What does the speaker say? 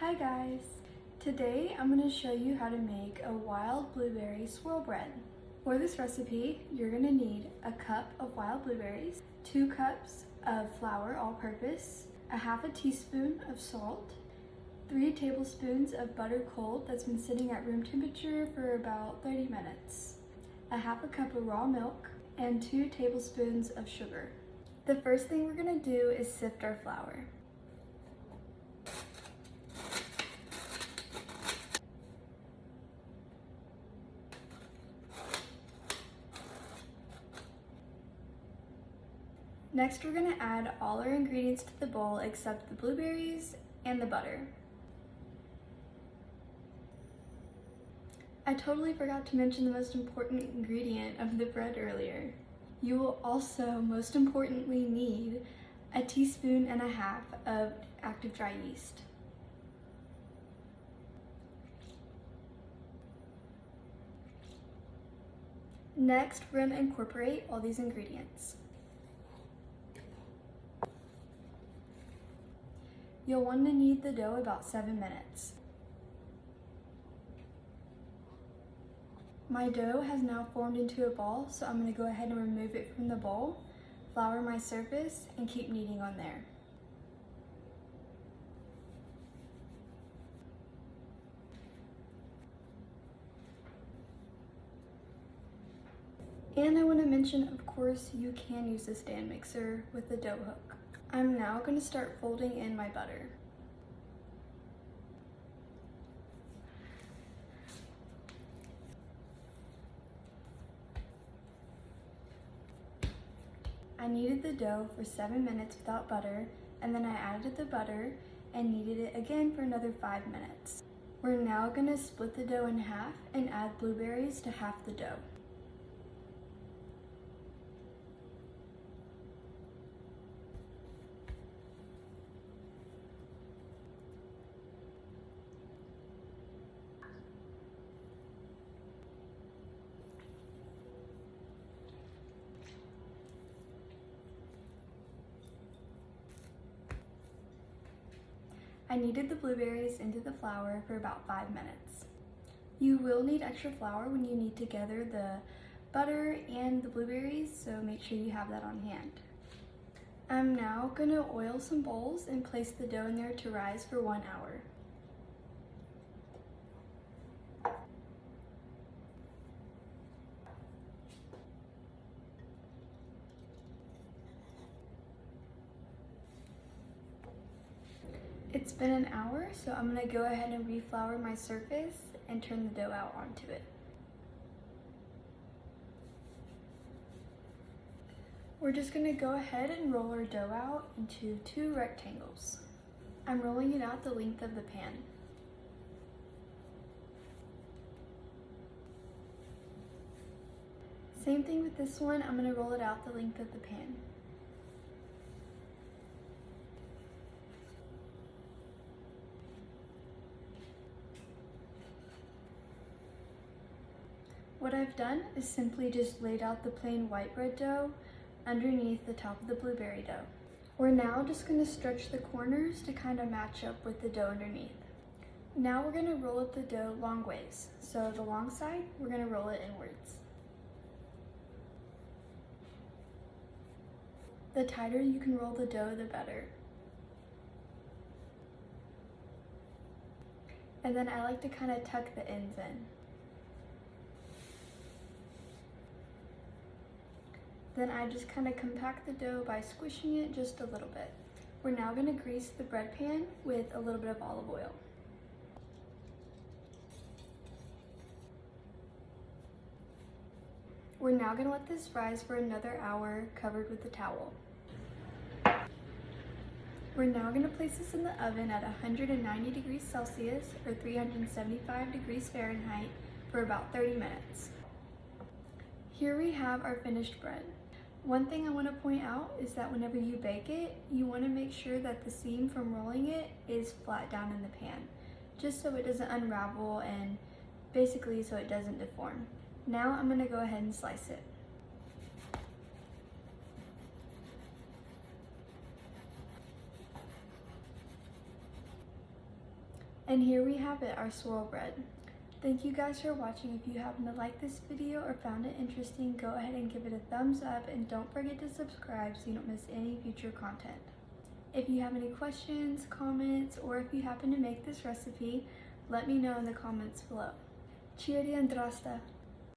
Hi guys! Today I'm going to show you how to make a wild blueberry swirl bread. For this recipe, you're going to need a cup of wild blueberries, 2 cups of flour all-purpose, a half a teaspoon of salt, 3 tablespoons of butter cold that's been sitting at room temperature for about 30 minutes, a half a cup of raw milk, and 2 tablespoons of sugar. The first thing we're going to do is sift our flour. Next, we're going to add all our ingredients to the bowl except the blueberries and the butter. I totally forgot to mention the most important ingredient of the bread earlier. You will also, most importantly, need a teaspoon and a half of active dry yeast. Next, we're going to incorporate all these ingredients. You'll want to knead the dough about 7 minutes. My dough has now formed into a ball, so I'm going to go ahead and remove it from the bowl, flour my surface, and keep kneading on there. And I want to mention, of course, you can use a stand mixer with the dough hook. I'm now going to start folding in my butter. I kneaded the dough for 7 minutes without butter, and then I added the butter and kneaded it again for another 5 minutes. We're now going to split the dough in half and add blueberries to half the dough. I kneaded the blueberries into the flour for about 5 minutes. You will need extra flour when you knead together the butter and the blueberries, so make sure you have that on hand. I'm now going to oil some bowls and place the dough in there to rise for 1 hour. It's been an hour, so I'm going to go ahead and reflour my surface and turn the dough out onto it. We're just going to go ahead and roll our dough out into 2 rectangles. I'm rolling it out the length of the pan. Same thing with this one, I'm going to roll it out the length of the pan. What I've done is simply just laid out the plain white bread dough underneath the top of the blueberry dough. We're now just going to stretch the corners to kind of match up with the dough underneath. Now we're going to roll up the dough long ways. So the long side, we're going to roll it inwards. The tighter you can roll the dough, the better. And then I like to kind of tuck the ends in. Then I just kind of compact the dough by squishing it just a little bit. We're now going to grease the bread pan with a little bit of olive oil. We're now going to let this rise for another hour covered with a towel. We're now going to place this in the oven at 190 degrees Celsius or 375 degrees Fahrenheit for about 30 minutes. Here we have our finished bread. One thing I want to point out is that whenever you bake it, you want to make sure that the seam from rolling it is flat down in the pan, just so it doesn't unravel and basically so it doesn't deform. Now I'm going to go ahead and slice it. And here we have it, our swirl bread. Thank you guys for watching. If you happen to like this video or found it interesting, go ahead and give it a thumbs up, and don't forget to subscribe so you don't miss any future content. If you have any questions, comments, or if you happen to make this recipe, let me know in the comments below. Cheerio and drasta!